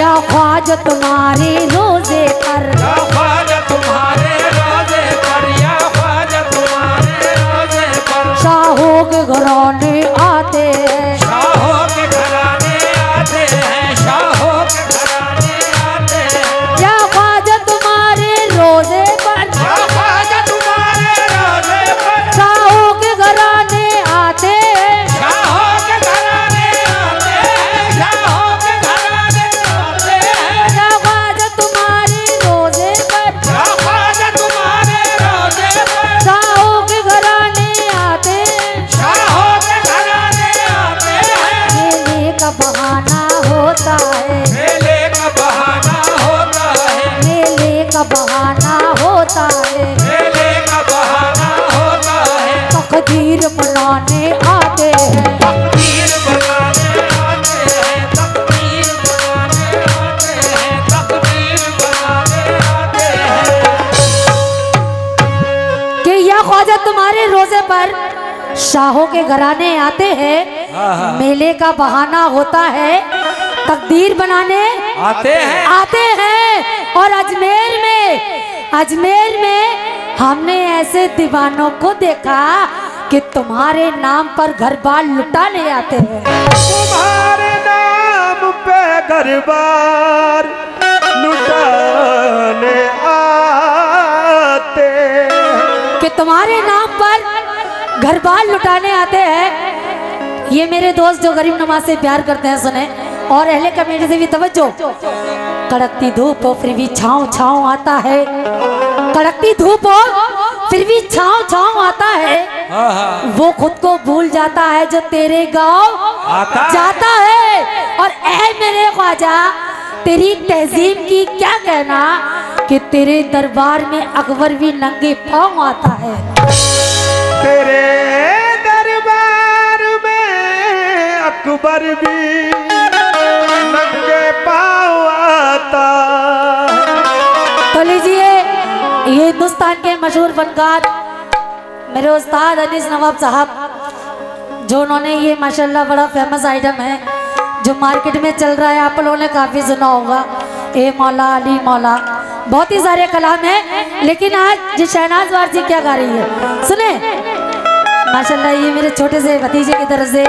या ख्वाजा तुम्हारे रोजे पर, या ख्वाजा तुम्हारे रोजे पर, या ख्वाजा तुम्हारे रोजे पर। शाहों के घराने आते हैं, शाहों के घराने आते हैं, शाहों के घराने आते हैं। या ख्वाजा तुम्हारे रोजे पर, या ख्वाजा तुम्हारे रोजे पर। शाहों के घराने आते हैं, शाहों के घराने आते हैं, शाहों के घराने आते हैं। या ख्वाजा तुम्हारे रोजे पर, या ख्वाजा तुम्हारे रोजे पर। शाहों के घराने आते हैं, शाहों के घराने आते हैं। मेले का बहाना होता है, मेले का बहाना होता है, मेले का बहाना होता है, मेले का बहाना होता है। तकदीर बनाने आते हैं, तकदीर बनाने आते हैं, तकदीर बनाने आते हैं, तकदीर बनाने आते हैं। कि या ख्वाजा तुम्हारे रोजे पर शाहों के घराने आते हैं, मेले का बहाना होता है, तकदीर बनाने आते हैं। आते हैं। और अजमेर में हमने ऐसे दीवानों को देखा कि तुम्हारे नाम पर घर बार लुटाने आते हैं, तुम्हारे नाम पे घर-बार लुटाने आते हैं। कि तुम्हारे नाम पर घर बार लुटाने आते हैं। ये मेरे दोस्त जो गरीब नवाज से प्यार करते हैं सुने, और अहले कमेटी से भी तवज्जो। कड़कती धूप हो फिर भी छाँव छाँव आता है, कड़कती धूप हो फिर भी छाँव छाँव आता है। वो खुद को भूल जाता है जो तेरे गाँव आता जाता है। और ऐ मेरे ख्वाजा तेरी तहजीब की क्या कहना कि तेरे दरबार में अकबर भी नंगे पाँव आता है। तेरे दरबार में अकबर भी नंगे पाँव आता है। तो लीजिए ये हिंदुस्तान के मशहूर फनकार मेरे उस्ताद अनीस नवाब साहब, जो उन्होंने ये माशाल्लाह बड़ा फेमस आइटम है जो मार्केट में चल रहा है, आप लोगों ने काफ़ी सुना होगा, ए मौला अली मौला, बहुत ही सारे कलाम हैं। लेकिन आज जी शहनाज वारसी क्या गा रही है सुने माशाल्लाह। ये मेरे छोटे से भतीजे की तरफ से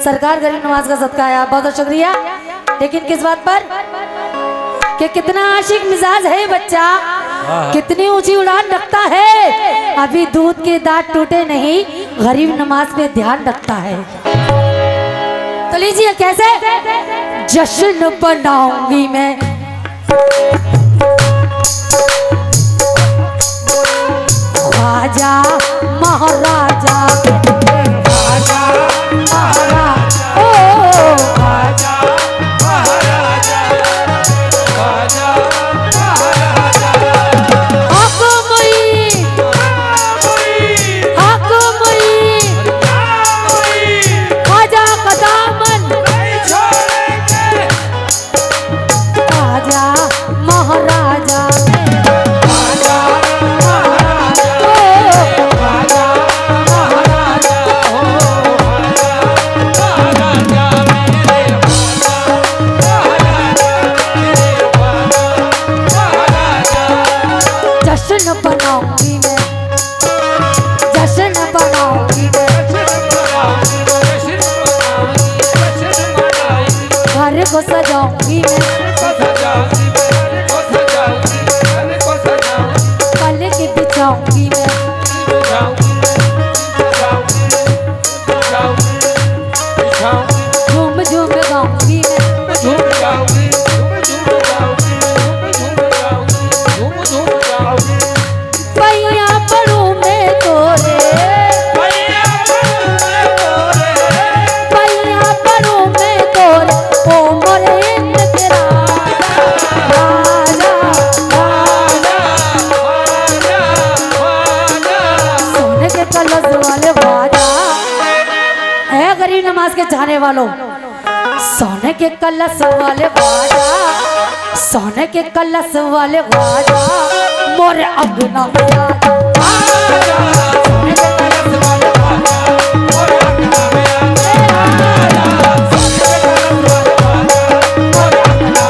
सरकार गरीब नवाज का सदका है, बहुत बहुत शुक्रिया। लेकिन किस बात पर कि कितना आशिक मिजाज है बच्चा, कितनी ऊंची उड़ान रखता है, अभी दूध के दांत टूटे नहीं, गरीब नमाज पे ध्यान रखता है। तो लीजिए कैसे जश्न बनाऊंगी मैं, ख्वाजा महाराजा ख्वाजा महाराजा ओ ख्वाजा महाराजा, ख्वाजा महाराजा। हकमई ख्वाजा का दामन नहीं छोड़ेंगे। ख्वाजा महाराजा ख्वाजा महाराजा, ख्वाजा महाराजा हो, ख्वाजा महाराजा मेरे ख्वाजा महाराजा, मेरे ख्वाजा महाराजा। जश्न बनाऊंगी मैं, जश्न बनाऊंगी मैं, घर को सजाऊंगी मैं, पलक बिछाऊंगी मैं, झूम झूम गाऊंगी मैं, पैया पढ़ूं मैं तोरे, पैया पढ़ूं मैं तोरे, ओ मोरे तेरा राजा सोने के कलश वाले ख्वाजा। ऐ गरीब नमाज के चाहने वालों, सोने के कलश वाले ख्वाजा, सोने के कलश वाले ख्वाजा, मोरे अपना सोने के कलश वाले ख्वाजा, मोरे अपना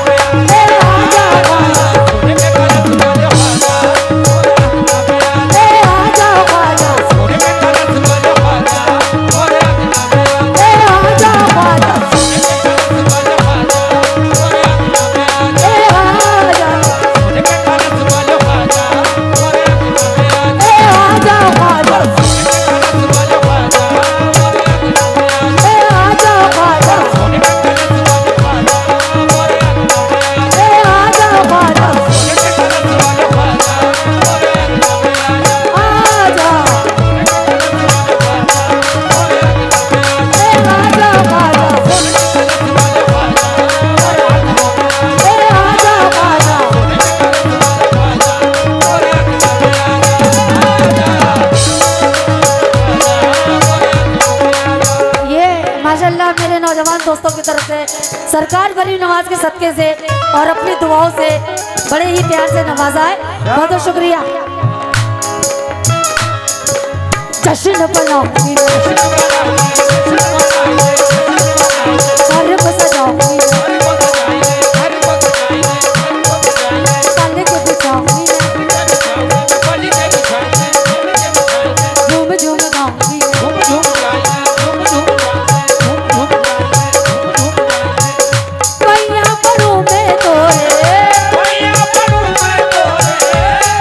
सरकार गरीब नवाज के सदके से और अपनी दुआओं से बड़े ही प्यार से नवाजा है। बहुत बहुत शुक्रिया। जश्न मनाऊंगी पर्व सजाऊंगी पाले के बिछाऊंगी झूम झूम गाऊंगी पैया पड़ू में तोरे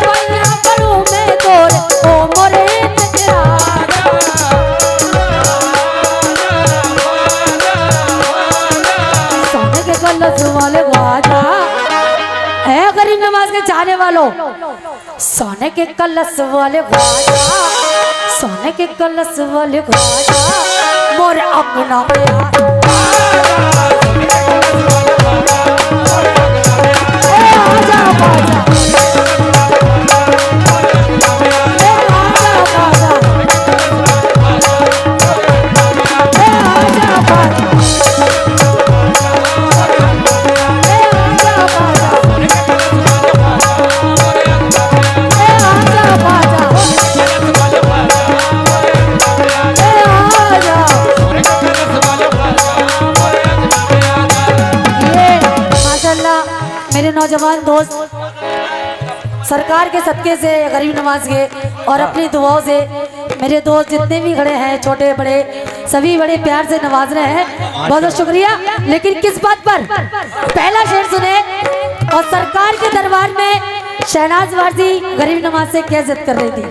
पैया पड़ू में तोरे ओ मोरे कलश वाले ख्वाजा है गरीब नवाज के चाहने वालों, सोने के कलश वाले ख्वाजा, सोने के कलश वाले ख्वाजा मोर अपना मेरे नौजवान दोस्त सरकार के सदके से गरीब नवाज के और अपनी दुआओं से मेरे दोस्त जितने भी खड़े हैं छोटे बड़े सभी बड़े प्यार से नवाज रहे हैं। बहुत बहुत शुक्रिया। लेकिन किस बात पर पहला शेर सुने और सरकार के दरबार में शहनाज वारसी गरीब नवाज से क्या जिद कर रही थी।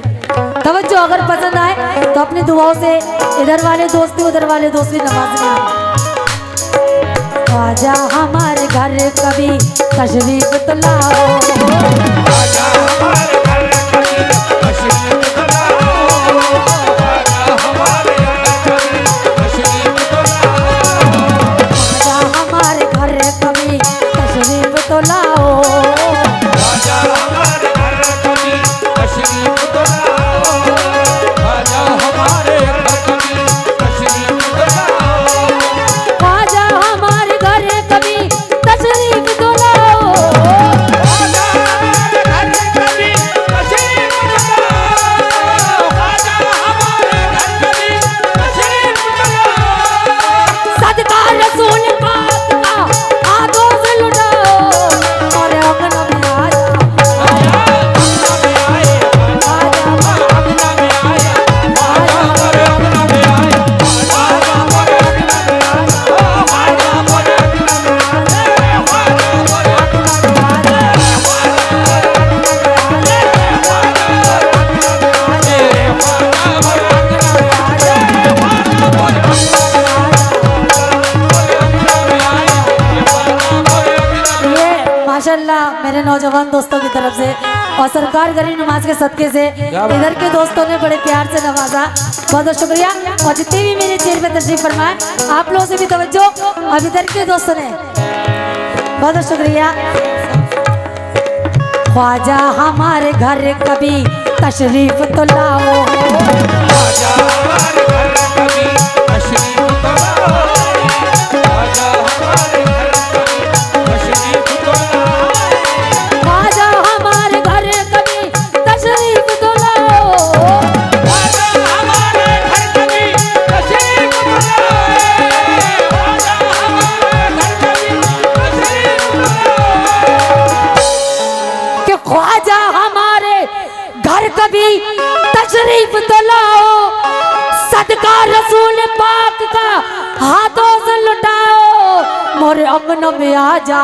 तवज्जो अगर पसंद आए तो अपनी दुआओं से इधर वाले दोस्त भी उधर वाले दोस्त भी नवाज में आजा हमारे घर कभी तशरीफ तो लाओ, आजा हमारे घर कभी तशरीफ तो लाओ, आजा हमारे घर कभी तशरीफ तो लाओ, आजा हमारे घर कभी तशरीफ तो लाओ, आजा हमारे घर कभी तशरीफ तो लाओ, आजा हमारे घर कभी तशरीफ तो लाओ, आजा हमारे घर कभी तशरीफ तो लाओ, आजा हमारे घर कभी तशरीफ तो लाओ, आजा हमारे घर कभी तशरीफ तो लाओ, सदका रसूल पाक का हाथों से लुटाओ और अंगन में आया, माशाल्लाह मेरे नौजवान दोस्तों की तरफ से और सरकार गरीब नवाज के सदके से इधर के दोस्तों ने बड़े प्यार से नवाजा। बहुत बहुत शुक्रिया। और जितने भी मेरे चेयर पे तशरीफ फरमाए आप लोगों से भी तवज्जो और इधर के दोस्तों ने बहुत बहुत शुक्रिया। ख्वाजा हमारे घर कभी तशरीफ तो लाओ, ख्वाजा हमारे घर कभी तशरीफ तो लाओ, ख्वाजा हमारे घर कभी तशरीफ तो लाओ, ख्वाजा हमारे घर कभी तशरीफ तो लाओ, ख्वाजा हमारे घर कभी तशरीफ तो लाओ, ख्वाजा हमारे घर कभी तशरीफ तो लाओ, सदका रसूल पाक का हाथों से लुटाओ मोरे अंगन में आजा,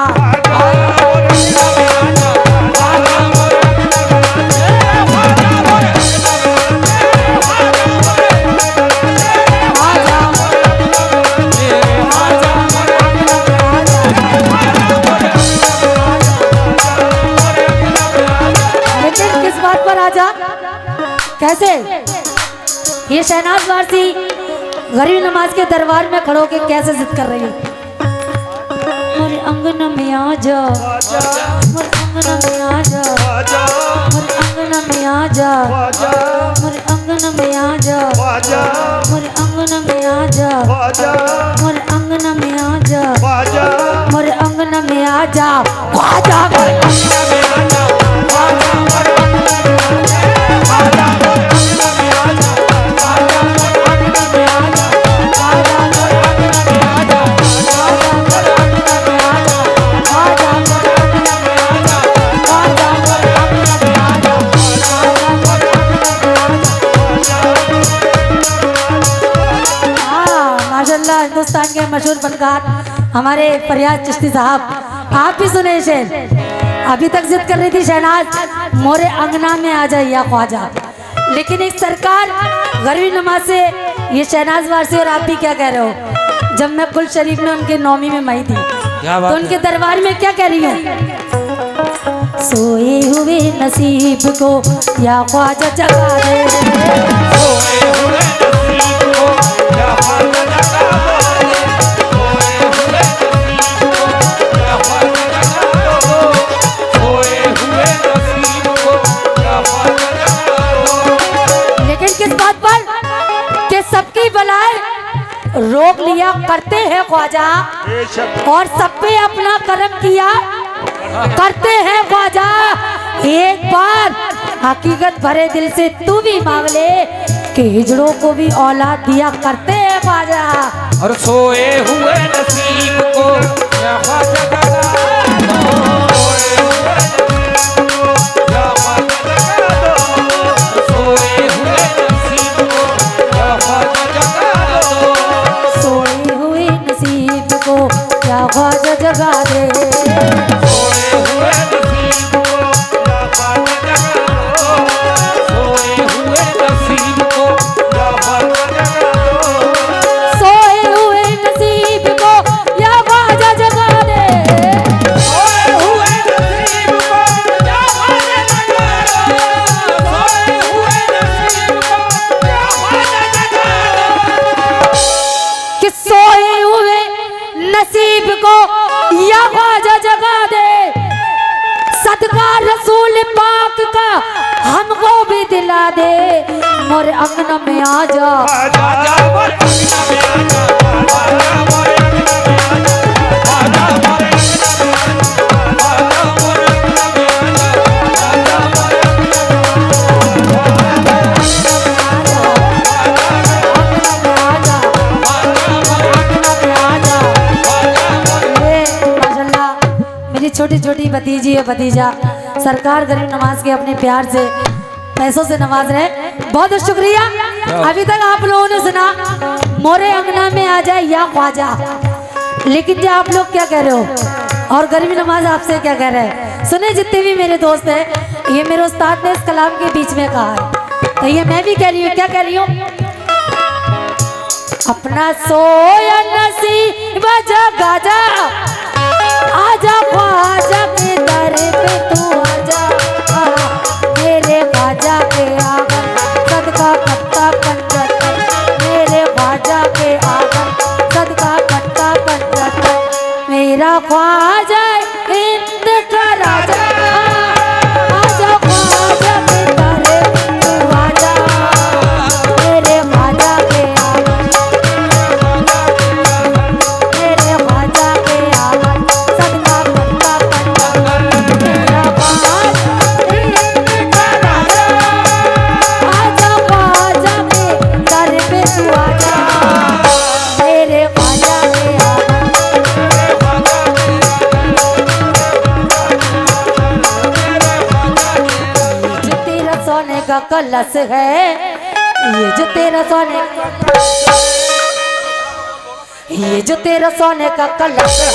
लेकिन किस बात पर आजा कैसे ये शहनाज वारसी गरीब नवाज के दरबार में खड़ो के कैसे जिद कर रही है। मोरे अंगन में आजा, मोरे अंगन में आजा, मोरे अंगन में आजा, मोरे अंगन में आजा, मोरे अंगन में आजा, मोरे अंगन में आजा। आजा ख्वाजा मोरे अंगना में आजा ख्वाजा मोरे अंगना में आजा ख्वाजा मोरे अंगना में आजा ख्वाजा मोरे अंगना में आजा ख्वाजा मोरे अंगना में आजा ख्वाजा मोरे अंगना में आजा ख्वाजा मोरे अंगना में आजा ख्वाजा मोरे अंगना में आजा ख्वाजा मोरे अंगना में आजा। हाँ माशाल्लाह हिंदुस्तान के मशहूर फनकार हमारे फरियाद चिश्ती साहब, आप भी सुने शेर। अभी तक जिद कर रही थी शहनाज मोरे अंगना में आ जाए या ख्वाजा, लेकिन एक सरकार गरबी नमाज से ये शहनाज वारसी और आप भी क्या कह रहे हो, जब मैं कुल शरीफ में उनके नौमी में मई थी क्या बात तो उनके दरबार में क्या कह रही हूँ, सोए हुए नसीब को या ख्वाजा जगा दे, सोए हुए नसीब को या ख्वाजा जगा दो, सोए हुए नसीब को या ख्वाजा जगा दो, सोए हुए नसीब को या ख्वाजा जगा दो। लेकिन किस बात पर कि सबकी बलाएं रोक लिया करते हैं ख्वाजा बेशक और सब पे अपना करम किया करते हैं ख्वाजा। एक बार हकीकत भरे दिल से तू भी मांग ले कि हिजड़ों को भी औलाद दिया करते हैं ख्वाजा। और सोए हुए नसीब को या ख्वाजा जगा दो, सोए हुए नसीब को या ख्वाजा जगा दो, सोए हुए नसीब को या ख्वाजा जगा दो, सोए हुए नसीब को या ख्वाजा जगा दे, सोए हुए नसीब को या ख्वाजा जगा दो, सोए हुए नसीब को या ख्वाजा जगा दो, सोए हुए नसीब को या ख्वाजा जगा दे, सोए हुए नसीब को या ख्वाजा जगा दो, सोए हुए नसीब को या ख्वाजा जगा दो। कि सोए हुए नसीब को या ख्वाजा जगा दे, सदका रसूल पाक का हमको भी दिला दे, मोरे अंगना में आ जा आजा मोरे अंगना में आजा, आजा मोरे अंगना में आजा, आजा मोरे अंगना में आजा, आजा मोरे अंगना में आजा, आजा मोरे अंगना में माशाल्लाह मेरी छोटी छोटी भतीजी है भतीजा सरकार गरीब नवाज के अपने प्यार से पैसों से नवाज रहे, बहुत बहुत शुक्रिया। अभी तक आप लोगों ने सुना मोरे अंगना में आ जाए या ख्वाजा, लेकिन जो आप लोग क्या कह रहे हो और गरीबी नवाज आपसे क्या कह रहे हैं, सुने जितने भी मेरे दोस्त हैं, ये मेरे उस्ताद ने इस कलाम के बीच में कहा है, तो ये मैं भी कह रही हूँ, क्या कह रही हूँ, अपना सोया नसीब जगा जा, आजा ख्वाजा के दर पे तू आजा, मेरे ख्वाजा के आंगन सदका कट्टा पंचहत्तर, मेरे ख्वाजा के आंगन सदका कट्टा पंचहत्तर, मेरा ख्वाजा हिंद का राजा, आजा ख्वाजा के दर पे तू आजा, मेरे ख्वाजा के आंगन, मेरे ख्वाजा के आंगन सदका कट्टा पंचहत्तर, मेरा ख्वाजा हिंद का राजा, आजा ख्वाजा के दर पे तू आजा, मेरे ख्वाजा के आंगन, जो तेरा सोने का कलश है, ये जो तेरा सोने ये जो तेरा सोने का कलश है,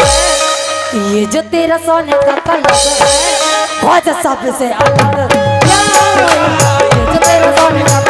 ये जो तेरा सोने का कलश है, ख्वाजा सब से अलग, ये जो तेरा सोने का